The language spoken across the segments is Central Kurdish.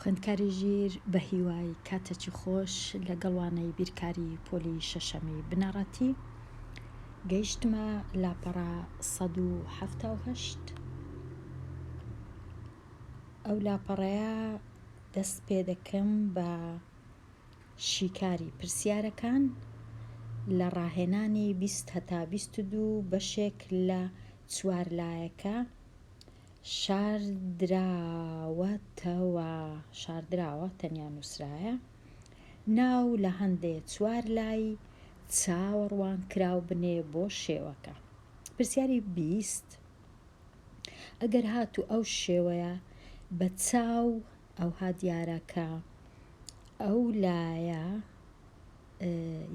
خوێندکاری ژیر بە هیوای کاتێکی خۆش لەگەڵوانەی بیرکاری پۆلی شەشەمی بنەڕەتی گەیشتمە لاپەڕە 178. ئەو لاپەڕەیە دەست پێ دەکەم بە شیکاری پرسیارەکان لە ڕاهێنانی 20 هەتا 22 بەشێک لە 4 لایەکە شاردراوە تەنیا نووسرایە ناو لە هەندێک 4 لای چاوەڕوان کراو بنێ بۆ شێوەکە. پرسیاری 20 ئەگەر هاتو ئەو شێوەیە بە چاو ئەوها دیارەکە ئەو لایە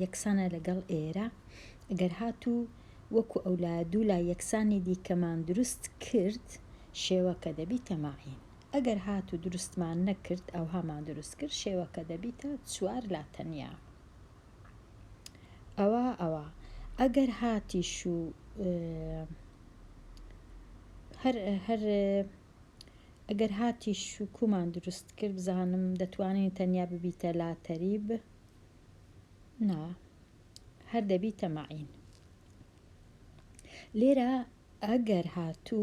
یەکسانە لەگەڵ ئێرە، ئەگەر هاتو وەکو ئەو لایە دوو لای یەکسانی دیکەمان دروست کرد شێوەکە دەبیتە ماعین. ئەگەر هاتو دروستمان نەکرد ئەو هەمان دروست کرد شێوەکە دەبیتە 4 لا تەنیا. ئەوە ئەگەر هاتیش و ئەگەر هاتیش و کومان دروست کرد بزانم دەتوانین تەنیا ببیتە لا تەریب، نا هەر دەبیتە ماعین. لێرە ئەگەر هاتو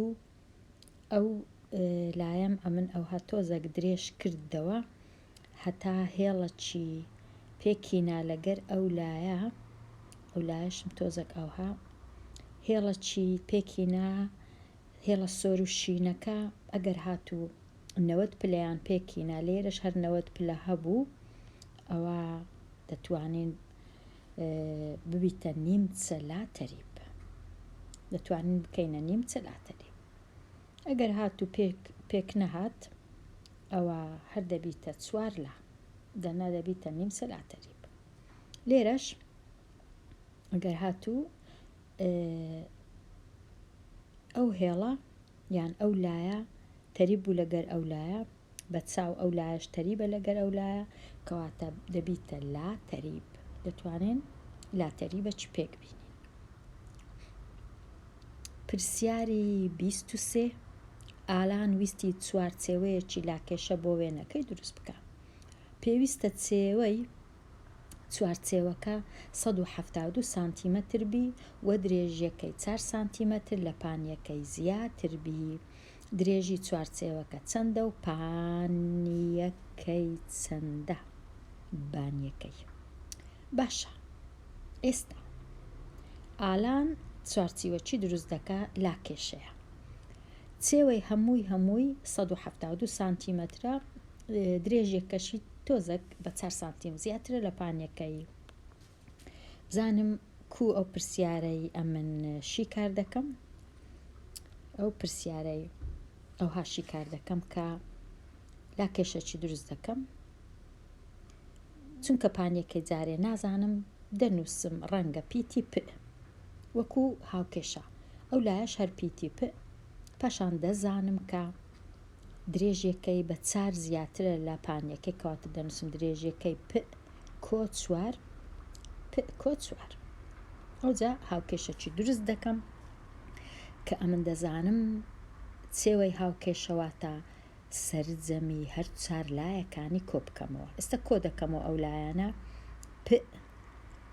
ئەو لایم ئەمن ئەو هەتۆزەک درێژ کردەوە هەتا هێڵەکی پێکینا لەگەر ئەو لایە، ئەو لایەشم تۆزەک ئەوها هێڵەکی پێکینا هێڵە سۆر و شینەکە ئەگەر هاتو 90 پلەیان پێکینا لێرەش هەر 90 پلە هەبوو ئەوە دەتوانین ببیتە نیمچە لا تەریب، دەتوانین بکەینە نیمچە لا تەریب. ئەگەر هاتو پێک نەهات ئەوە هەر دەبیتە 4 لا دەنا دەبیتە نیمچە لا تەریب. لێرەش ئەگەر هاتو ئەو هێڵە یان ئەو لایە تەریب بوو لەگەر ئەو لایە بە چاو ئەو لایەش تەریبە لەگەر ئەو لایە کەواتە دەبیتە لا تەریب، دەتوانین لا تەریبەکی پێک بینین. پرسیاری 23 ئالان ویستی چوارچێوەیەکی لاکێشە بۆ وێنەکەی دروست بکە. پێویستە چێوەی چوارچێوەکە 172 سانتیمەتر بی و درێژیەکەی 4 سانتیمەتر لە پانیەکەی زیاتر بی. درێژی چوارچێوەکە چەندە و پانیەکەی چەندە؟ بانیەکەی. باشە، ئێستا ئالان چوارچێوەکی دروست دەکە لاکێشەیە. چێوەی هەمووی 172 سانتیمەترە، درێژیەکەشی تۆزێک بە 4 سانتیم زیاترە لە پانیەکەی. بزانم کو ئەو پرسیارەی ئەمن شیکار دەکەم، ئەو پرسیارەی ئەوها شیکار دەکەم کە لاکێشەکی دروست دەکەم چونکە پانیەکەی جارێ نازانم دەنووسم ڕەنگە پیتی پ وەکو هاوکێشە، ئەو لایەش هەر پیتی پ، پاشان دەزانم کە درێژیەکەی بە 4 زیاترە لە پانیەکەی کەواتە دەنووسم درێژیەکەی پ کۆ 4 پ کۆ 4. ئەوجا هاوکێشەکی دروست دەکەم کە ئەمن دەزانم چێوەی هاوکێشەواتە سەرجەمی هەر 4 لایەکانی کۆ بکەمەوە. ئێستا کۆ دەکەمەوە ئەو لایەنە پ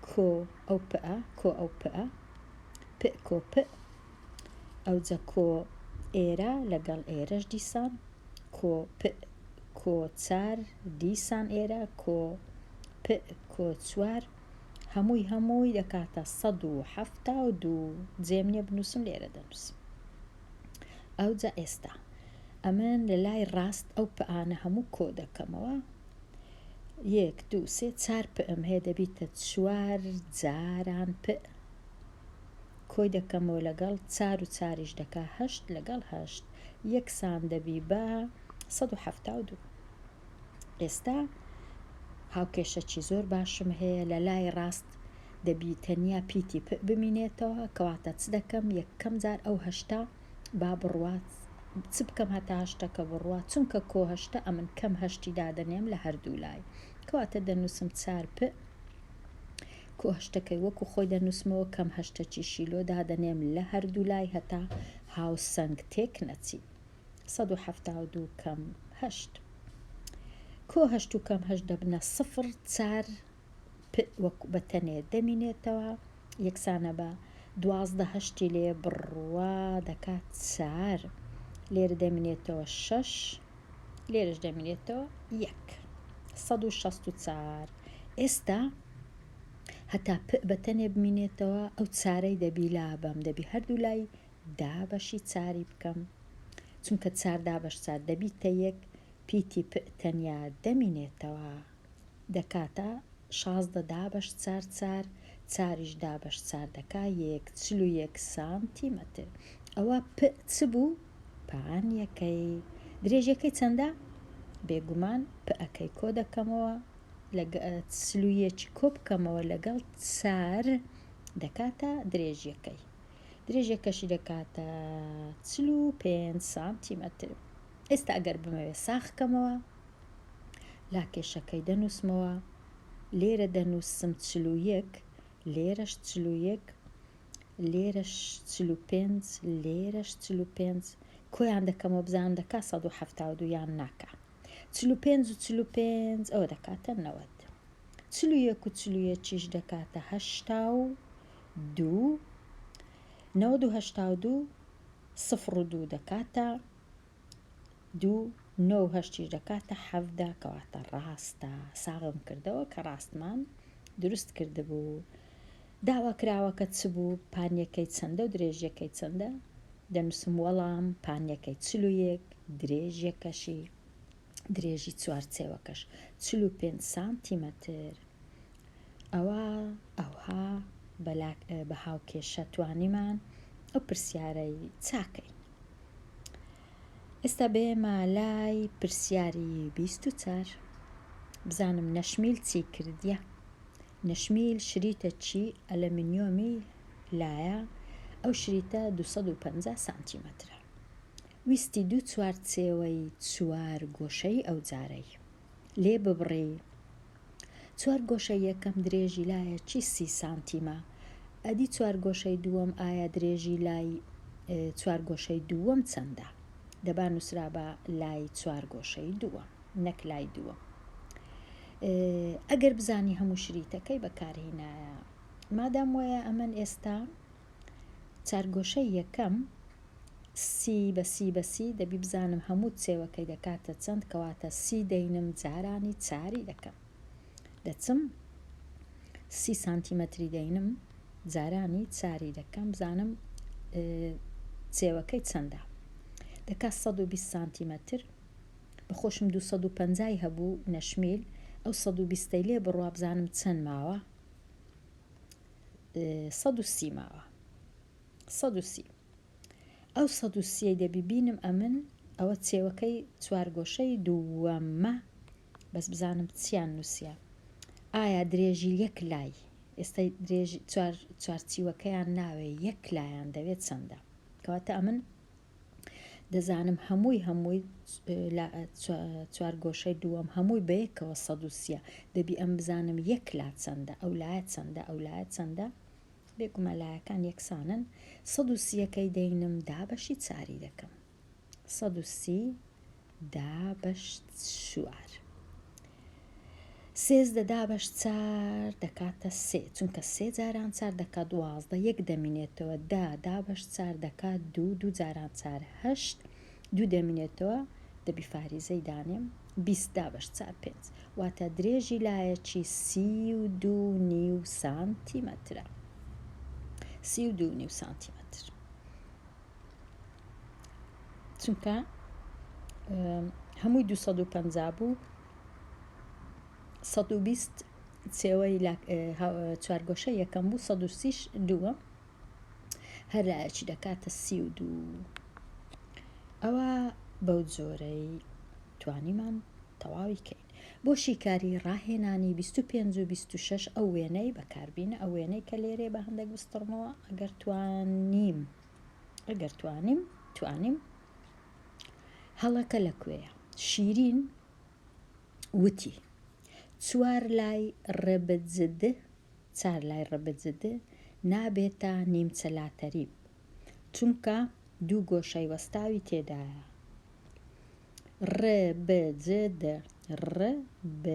کۆ ئەو پئە کۆ ئەو پئە پ کۆ پ، ئەوجا کۆ ئێرە لەگەڵ ئێرەش دیسان کۆ پ کۆ 4 دیسان ئێرە کۆ پ کۆ 4 هەمووی دەکاتە 172. جێم نییە بنووسم لێرە دەنووسم. ئەوجا ئێستا ئەمن لە لای ڕاست ئەو پئانە هەموو کۆ دەکەمەوە 1 2 3 4 پئم هەیە دەبیتە 4 جاران پ کۆی دەکەمەوە لەگەڵ 4 و 4ش دەکا 8 لەگەڵ 8 یەکسان دەبی بە 172. ئێستا هاوکێشەکی زۆر باشم هەیە لە لای ڕاست دەبی تەنیا پیتی پ بمینێتەوە کەواتە چ دەکەم یەکەم جار ئەو هەشتا با بڕوات چ بکەم هەتا هەشتەکە بڕوات چونکە کۆ هەشتە ئەمن کەم هەشتی دادەنێم لە هەردوو لای کەواتە دەنووسم 4 پ کۆ هەشتەکەی وەکو خۆی دەنووسمەوە کەم هەشتەکی شیلۆ دادەنێم لە هەردوو لای هەتا هاوسەنگ تێک نەچی 172 کەم 8. کۆ هەشت و کەم هەشت دەبنە 0 وەکو بەتەنێ دەمینێتەوە یەکسانە بە 12 هەشتی لێ بڕوا دەکات 4 لێرە دەمینێتەوە 6 لێرەش دەمینێتەوە 164 ئێستا هەتا بەتەنێ بمینێتەوە ئەو چارەی دەبی لابەم دەبی هەردوو لای دابەشی چاری بکەم چونکە 4 دابەش 4 دەبیتە یەک پیتی تەنیا دەمینێتەوە دەکاتە 16 دابەش 4 چاریش دابەش 4 دەکا 41 سانتیمەتر ئەوە چ بوو؟ پانیەکەی درێژەکەی چەندە؟ بێگومان ئەەکەی کۆ دەکەمەوە چلویەکی کۆ بکەمەوە لەگەڵ 4 دەکاتە درێژەکەشی دەکاتە 45 سانتیمەتر ئێستا ئەگەر بمەوێ ساخکەمەوە لاکێشەکەی دەنووسمەوە لێرە دەنووسم 41 لێرەش 41 لێرەش 45 لێرەش 45 کۆیان دەکەمەوە بزانم دەکا 172 یان ناکە 45 و 45 ئەوە دەکاتە 90 41 و 41 دەکاتە 82 90 و 82 0 و 2 دەکاتە 2 9 و 8 دەکاتە 17 کەواتە ڕاستە ساغم کردەوە کە ڕاستمان دروست کردبوو داواکراوەکە چ بوو پانیەکەی چەندە و درێژیەکەی چەندە دەنووسم وەڵام پانیەکەی 41 درێژیەکەشی درێژی چوارچێوەکەش 45 سانتیمەتر ئەوها بە هاوکێشە توانیمان ئەو پرسیارەی چاکەی ئێستا بێمە لای پرسیاری 24 بزانم نەشمیل چی کردیە نەشمیل شریتە چی ئەلەمینیۆمی لایە ئەو شریتە 250 سانتیمەترە ویستی 2 چوارچێوەی 4 گۆشەی ئەو جارەی لێ ببڕی 4 گۆشەی یەکەم درێژی لایە چی 30 سانتیمە ئەدی 4 گۆشەی دووەم ئایا درێژی لای 4 گۆشەی دووەم چەندە دەبا نووسرا بە لای 4 گۆشەی دووەم نەک لای دووەم ئەگەر بزانی هەموو شریتەکەی بەکارهێنایە مادام وایە ئەمەن ئێستا 4 گۆشەی یەکەم سی بەسی دەبی بزانم هەموو چێوەکەی دەکاتە چەند کەواتە 30 دەینم جارانی چاری دەکەم دەچم 30 سانتیمەتری دەینم جارانی چاری دەکەم بزانم چێوەکەی چەندە دەکات 120 سانتیمەتر بەخۆشم 250 هەبوو نەشمیل ئەو 120 لێ بڕوا بزانم چەند ماوە 130 ماوە 130 ئەو 130 دەبی بینم ئەمن ئەوە چێوەکەی 4 گۆشەی دووەمە بەس بزانم چیان نووسە ئایا درێژی یەک لای ئێستا درێژی چوارچیوەکەیان ناوێ یەک لایان دەوێت چەندە کەواتە ئەمن دەزانم هەمووی 4 گۆشەی دووەم هەمووی بەیەکەوە 130 دەبی ئەم بزانم یەک لا چەندە ئەو لایە چەندە ئەو لایە چەندە بێگومە لایەکان یەکسانن 130ەکەی دەینم دابەشی چاری دەکەم 130 دابەش 4 13 دابەش 4 دەکاتە 3 چونکە 3 جاران 4 دەکات 12 یەک دەمینێتەوە دابەش 4 دەکات 2 جاران 4 8 2 دەمینێتەوە دەبی فاریزەی دانێم 20 دابەش 4 5 واتە درێژی لایەکی 32 سانتیمەترە 32 سانتیمەتر چونکە هەمووی 250 بوو 120 چێوەی 4 گۆشە یەکەم بوو 130 دووە هەر لایەکی دەکاتە 32 ئەوە بەو جۆرەی توانیمان تەواوی کەین بۆ شیکاری ڕاهێنانی 25 و 26 ئەو وێنەی بەکاربینە ئەو وێنەی کە لێرێ بە هەندێک بستڕمەوە ئەگەر توانیم هەڵەکە لەکوێیە شیرین وتی 4 لای ڕەبەجدە نابێتە نیمچە لاتەریب چونکە 2 گۆشەی وەستاوی تێدایە ڕەبەجدە ڕ ب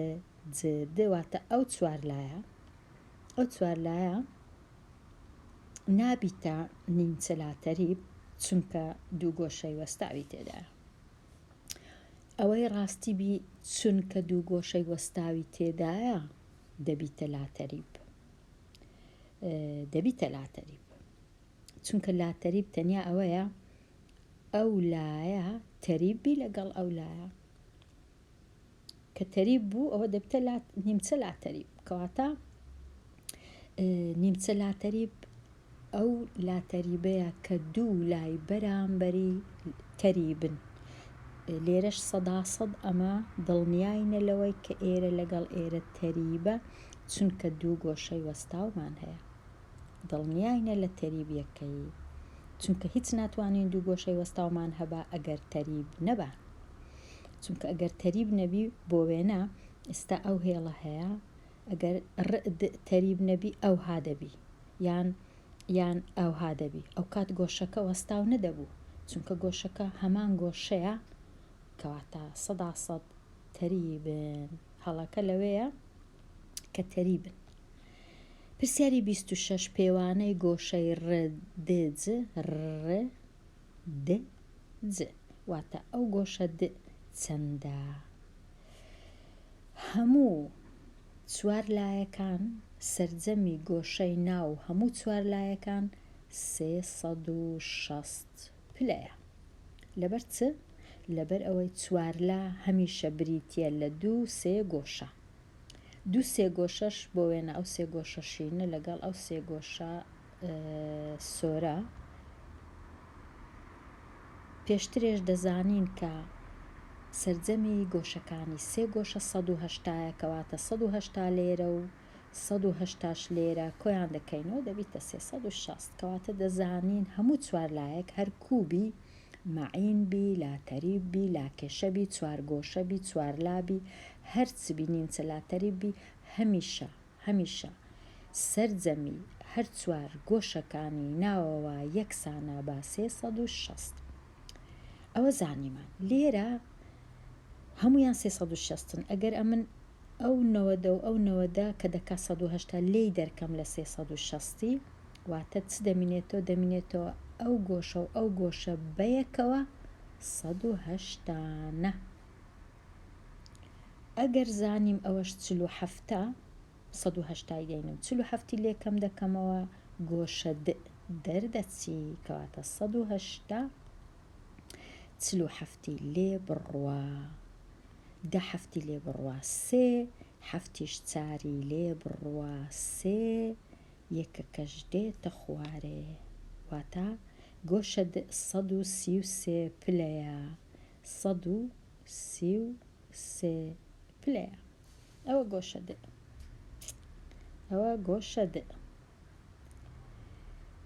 ج د واتە ئەو چوار لایە نابیتە نیمچە لاتەریب چونکە دوو گۆشەی وەستاوی تێدایە. ئەوەی ڕاستی بی چونکە دوو گۆشەی وەستاوی تێدایە دەبیتە لاتەریب چونکە لاتەریب تەنیا ئەوەیە ئەو لایە تەریبی لەگەڵ ئەو لایە کە تەریب بوو ئەوە دەبتە نیمچە لاتەریب کەواتە نیمچە لاتەریب ئەو لاتەریبەیە کە دوو لای بەرامبەری تەریبن. لێرەش 100% ئەمە دڵنیاینە لەوەی کە ئێرە لەگەڵ ئێرە تەریبە چونکە دوو گۆشەی وەستاومان هەیە. دڵنیاینە لە تەریبیەکەی چونکە هیچ ناتوانین دوو گۆشەی وەستاومان هەبا ئەگەر تەریب نەبا چونکە ئەگەر تەریب نەبی بۆ وێنە ئێستا ئەو هێڵە هەیە ئەگەر تەریب نەبی ئەوها دەبی یان ئەوها دەبی ئەو کات گۆشەکە وەستاو نەدەبوو چونکە گۆشەکە هەمان گۆشەیە کەواتە 100% تەریبن. هەڵەکە لەوەیە کە تەریبن. پرسیاری 26 پێوانەی گۆشەی ڕدج واتە ئەو گۆشە د چەندە؟ هەموو چوار لایەکان سەرجەمی گۆشەی ناو هەموو چوار لایەکان 360 پلەیە. لەبەر چ؟ لەبەر ئەوەی چوارلا هەمیشە بریتە لە 2-3 گۆشە. 2-3 گۆشەش بۆ وێنە ئەو 3 گۆشەشینە لەگەڵ ئەو 3 گۆشە سۆرە. پێشترێش دەزانین کە سەرجەمی گۆشەکانی 3 گۆشە 180 کەواتە 180 لێرە و 180 لێرە کۆیان دەکەینەوە دەبیتە 360 کەواتە دەزانین هەموو چوار لایەک هەر کوبی مەعین بی لاتەریب بی لاکێشەبی چوار گۆشەبی چوارلابی هەرچبی نیمچە لاتەریبی هەمیشە سەرجەمی هەر چوار گۆشەکانی ناوەوە یەکسانە بە 360. ئەوە زانیمان لێرە هەمویان 360ن ئەگەر ئەمن ئەو 90 و ئەو 90 کە دەکا 180 لێی دەرکەم لە 360 واتە چ دەمینێتەوە ئەو گۆشە و ئەو گۆشە بەیەکەوە 180. ئەگەر زانیم ئەوەش 47 180 دەینم 47 لێکەم دەکەمەوە گۆشە دەردەچی کەواتە 180 47 لێ بڕوا 10 لێ بڕوا 3 7 چاری لێ بڕوا 3 یەکەکەش دێتە خوارێ واتە گۆشە 133 پلەیە 133 پلەیە. ئەوە گۆشە د.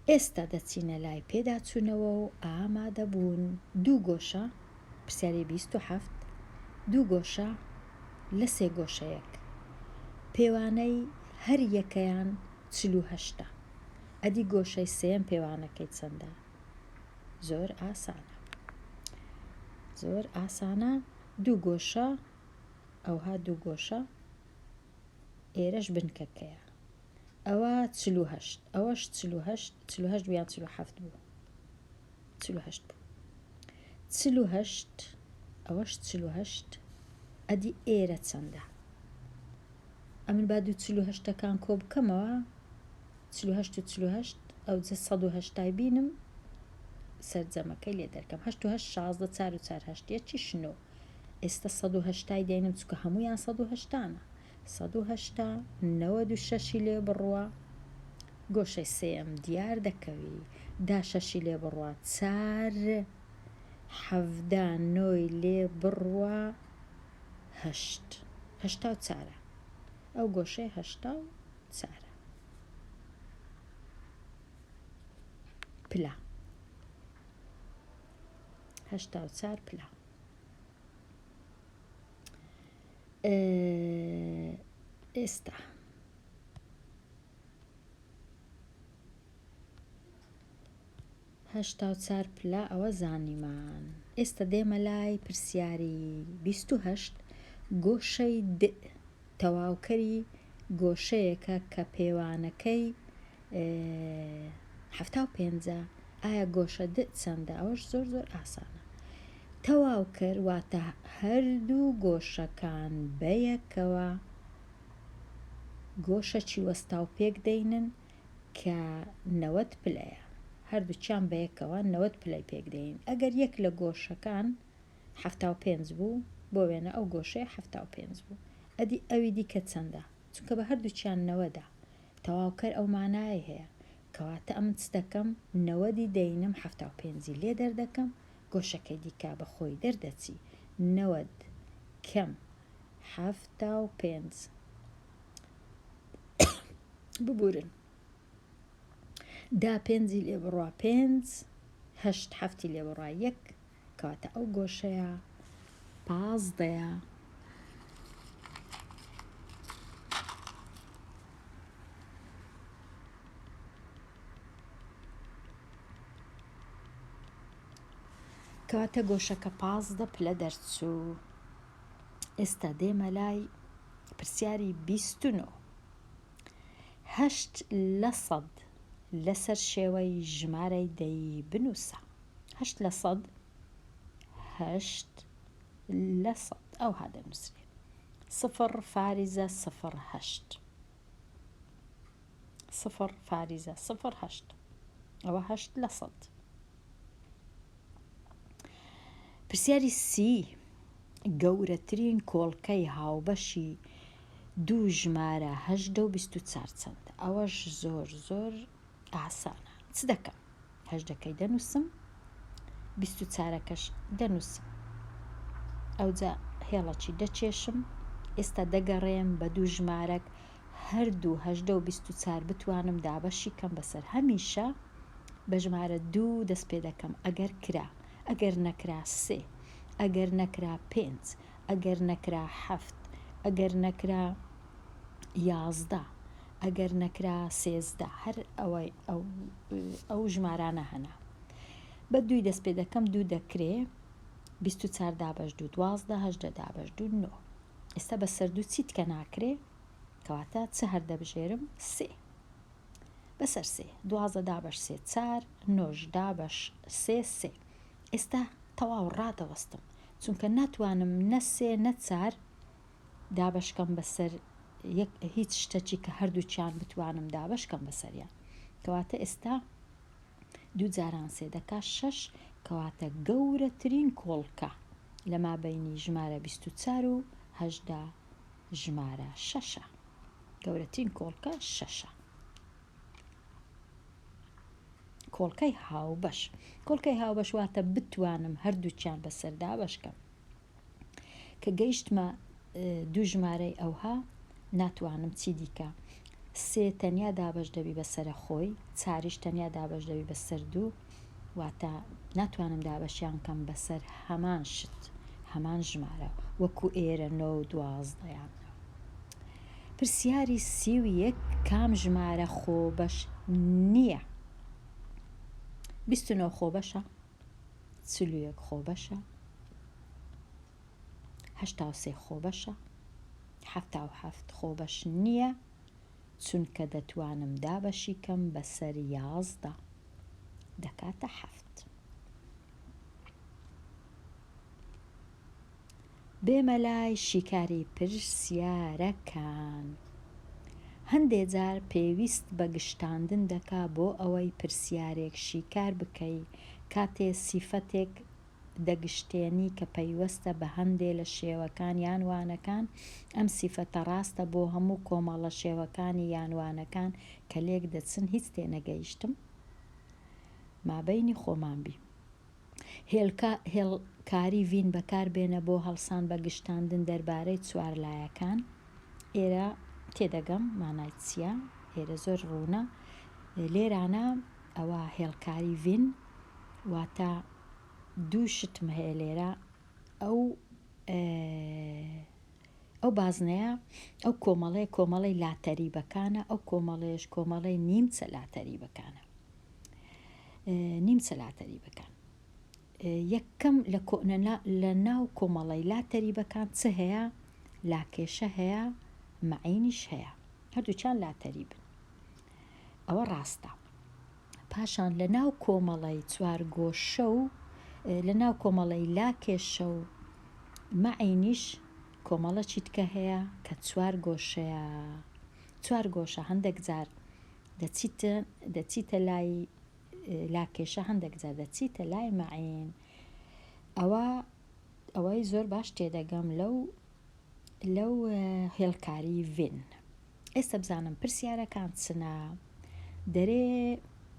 ئێستا دەچینە لای پێداچوونەوە و ئامادەبوون. دوو گۆشە پرسیاری 27 دوو گۆشە لە 3 گۆشەیەک پێوانەی هەر یەکەیان 48 ئەدی گۆشەی سێم پێوانەکەی چەندە؟ زۆر ئاسانە دوو گۆشە ئەوها دوو گۆشە ئێرەش بنکەکەیە ئەوە 48 ئەوەش 48 بیان 47 بوو 48 ئەوەش 48 ئەدی ئێرە چەندە؟ ئەمن با دوو 48ەکان کۆ بکەمەوە 48 ئەو 180 بینم سەرجەمەکەی لێ دەرکەم 8 16 4 یەکی شنۆ ئێستا 180 دێنم چکە هەمویان 180 180 96 لێ بڕوە گۆشەی سێم دیار دەکەوی 16 لێ بڕوە 4 79 لێ بڕوە 84 ئەو گۆشەی 84 پلا 84 پلا. ئێستا هەشتا و چار پلا ئەوە زانیمان. ئێستا دێمە لای پرسیاری 28 گۆشەی تەواوکەری گۆشەیەکە کە پێوانەکەی 75. ئایا گۆشە چەندە؟ ئەوەش زۆر زۆر ئاسانە. تەواوکەر واتە هەردوو گۆشەکان بەیەکەوە گۆشەی وەستاو پێک دەینن کە 90 پلەیە. هەردووچیان بەیەکەوە 90 پلەی پێک دەین. ئەگەر یەک لە گۆشەکان 75 بوو بۆ وێنە ئەو گۆشەیە 75 بوو. ئەدی ئەوی دیکە چەندە؟ چونکە بە هەردووچیان 90دا تەواوکەر ئەو مانای هەیە کەواتە ئەم چ دەکەم 90 دەینم 75 لێ دەردەکەم گۆشەکەی دیکا بە خۆی دەردەچی 90 کەم 75 ببورن دا 5 لێ بڕوا 5 هەشت هەفتی لێ بڕوا 1 کەواتە ئەو گۆشەیە 15. کەواتە گۆشەکە 15 پلە دەرچوو. ئێستا دێمە لای پرسیاری 29. 8 لە 100 لەسەر شێوەی ژمارەی دەی بنووسە. 8 لە 100 8 لە 100 ئەو هادەنووسێ 0 فاریزە 0 8 0 فاریزە 0 8 ئەوە 8 لە 100. پرسیاری 30. گەورەترین کۆڵکەی هاوبەشی دوو ژمارە 8 و 24 چەندە؟ ئەوەش زۆر زۆر ئاسانە. چ دەکەم؟ 8ەکەی دەنووسم 24ەکەش دەنووسم. ئەوجا هێڵەکی دەچێشم. ئێستا دەگەڕێم بە دوو ژمارەك هەردوو 8 و 24 بتوانم دابەشی کەم بەسەر. هەمیشە بە ژمارە 2 دەست پێ دەکەم. ئەگەر کرا، ئەگەر نەکرا 3، ئەگەر نەکرا 5، ئەگەر نەکرا 7، ئەگەر نەکرا 11، ئەگەر نەکرا 13، هەر ئەو ژمارانە هەنا بە 2 دەست پێ دەکەم. 2 دەکرێ 24 دابەش 2 12 8 دابەش 2 9. ئێستا بەسەر 2 چیت کە ناکرێ کەواتە چ هەردەبژێرم؟ 3 بەسەر 3 12 دابەش 3 4 9 دابەش 3 3. ئێستا تەواو ڕادەوەستم چونکە ناتوانم نە 3 نە 4 دابەشکەم بەسەر هیچ شتێکی کە هەردووچیان بتوانم دابەشکەم بەسەریان. کەواتە ئێستا 2 جاران 3 دەکا 6 کەواتە گەورەترین کۆڵکە لە مابەینی ژمارە 24 و 8 ژمارە 6. گەورەترین کۆڵکە 6. کۆڵکەی هاوبەش. کۆڵکەی هاوبەش واتە بتوانم هەردووچیان بەسەر دابەشکەم. کە گەیشتمە دوو ژمارەی ئەوها ناتوانم چی دیکە. 3 تەنیا دابەش دەبی بەسەرە خۆی، 4 تەنیا دابەش دەبی بەسەر 2 واتە ناتوانم دابەشیان کەم بەسەر هەمان شت هەمان ژمارە وەکو ئێرە 9 و 12یان. پرسیاری 31. کام ژمارە خۆبەش نییە؟ 29 خۆبەشە، 41 خۆبەشە، 83 خۆبەشە، 77 خۆبەش نییە چونکە دەتوانم دابەشی کەم بەسەر 11 دەکاتە 7. بێمە لای شیکاری پرسیارەکان. هەندێک جار پێویست بە گشتاندن دەکا بۆ ئەوەی پرسیارێک شیکار بکەی کاتێ سیفەتێک دەگشتێنی کە پەیوەستە بە هەندێک لە شێوەکان یانوانەکان. ئەم سیفەتە ڕاستە بۆ هەموو کۆمەڵە شێوەکانی یانوانەکان کە لێک دەچن. هیچ تێنەگەیشتم مابەینی خۆمان بی. هێڵکاری ڤین بەکار بێنە بۆ هەڵسان بە گشتاندن دەربارەی چوارلایەکان. ئێرە تێدەگەم مانای چییە؟ ئێرە زۆر ڕوونە. لێرانە ئەوە هێڵکاری ڤین واتە دوو شتم هەیە لێرە. ئەو بازنەیە ئەو کۆمەڵەی لاتەریبەکانە، ئەو کۆمەڵەیەش کۆمەڵەی نیمچە لاتەریبەکانە. نیمچە لاتەریبەکان یەکەم لە ناو کۆمەڵەی لاتەریبەکان چ هەیە؟ لاکێشە هەیە مەعینیش هەیە هەردووچیان لاتەریبن ئەوە ڕاستە پاشان لە ناو کۆمەڵی چوارگۆشە و لە ناو کۆمەڵی لاکێشە و مەعینیش کۆمەڵە چیتکە هەیە کە چوار گۆشەیە چوار گۆشە هەندێک جار دەچیتە لای لاکێشە هەندێک جار دەچیتە لای مەعین ئەوەی زۆر باش تێدەگەم لەو هێڵکاری ڤین ئێستا بزانم پرسیارەکان چنە دەرێ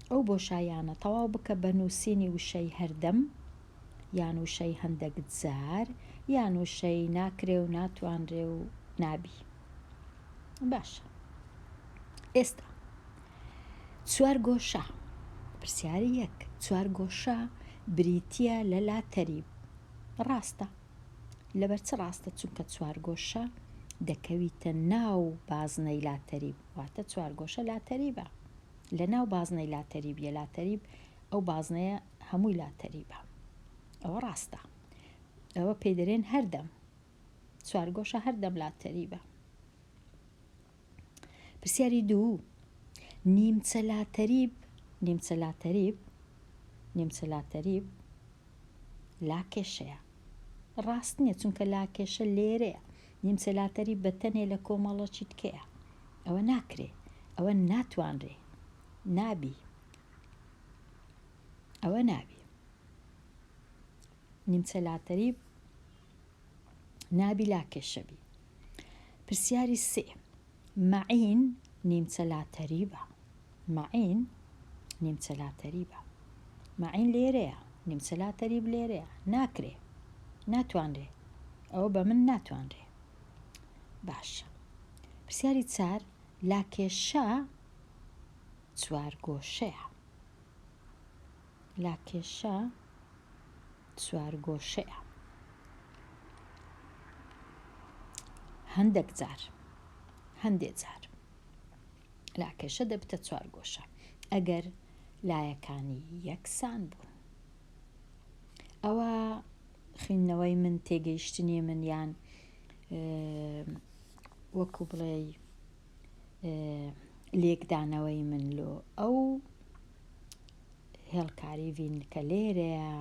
ئەو بۆشایانە تەواو بکە بە نووسینی وشەی هەردەم یان وشەی هەندێک جار یان وشەی ناکرێ و ناتوانرێ و نابی باشە ئێستا چوار گۆشە پرسیاری یەک چوار گۆشە بریتیە لە لاتەریب ڕاستە لەبەر چ ڕاستە چونکە چوار گۆشە دەکەویتە ناو بازنەی لاتەریب واتە چوار گۆشە لاتەریبە لە ناو بازنەی لاتەریبیە لاتەریب ئەو بازنەیە هەمووی لاتەریبە ئەوە ڕاستە ئەوە پێی دەرێن هەردەم چوار گۆشە هەردەم لاتەریبە پرسیاری دوو نیمچە لاتەریب لاکێشەیە ڕاست نییە چونکە لاکێشە لێرەیە نیمچە لاتەریب بەتەنێ لە کۆمەڵە چیتکەیە ئەوە ناکرێ ئەوە ناتوانرێ نابی ئەوە نابی نیمچە لاتەریب نابی لاکێشەبی پرسیاری سێ مەعین نیمچە لاتەریبە مەعین لێرەیە نیمچە لاتەریب لێرەیە ناکرێ ناتوانرێ ئەوە بە من ناتوانرێ باشە پرسیاری چار لاکێشە چوار گۆشەیە هەندێک جار لاکێشە دەبتە چوار گۆشە ئەگەر لایەکانی یەکسان بوون ئەوە خوێندنەوەی من تێگەیشتنی من یان وەکو بڵێ لێکدانەوەی من لۆ ئەو هێڵکاری ڤین کە لێرەیە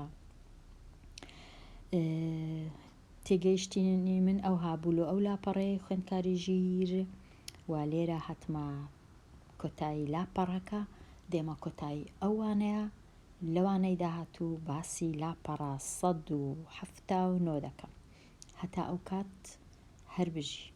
تێگەیشتنی من ئەو هابوو لۆ ئەو لاپەڕەی خوێندکاری ژیر وا لێرە هەتما کۆتایی لاپەڕەکە دێمە کۆتایی ئەوانەیە لەوانەی داهاتوو باسی لاپەڕە 179 دەکەم هەتا ئەو کات هەر بژی